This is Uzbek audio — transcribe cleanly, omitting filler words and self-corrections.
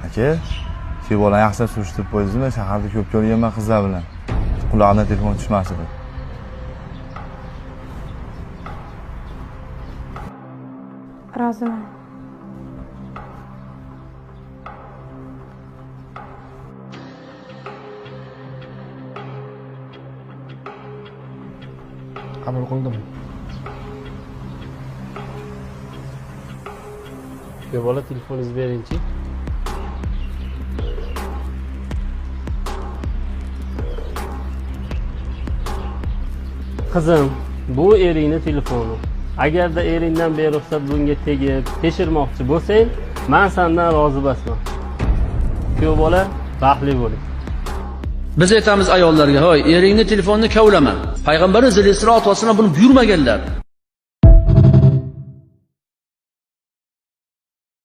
Aka, shu bolani yaxshilab surishtirib qo'ydingizmi? Shaharda ko'p ko'rganman qizlar bilan. Qulog'idan telefon tushmasdi. Roziman. Qabul qildim. Bola telefoningizni bering-chi. Qizim, bu eringning telefoni. Agarda eringdan beruxsat bunga tegib, tekshirmoqchi bo'lsang, men sendan rozi emasman. Kuyov bola, baxtli bo'ling. Biz aytamiz ayollarga, hoy, eringni telefonini kavlama. Payg'ambarimiz alayhisolatu vasallam buni buyurmaganlar.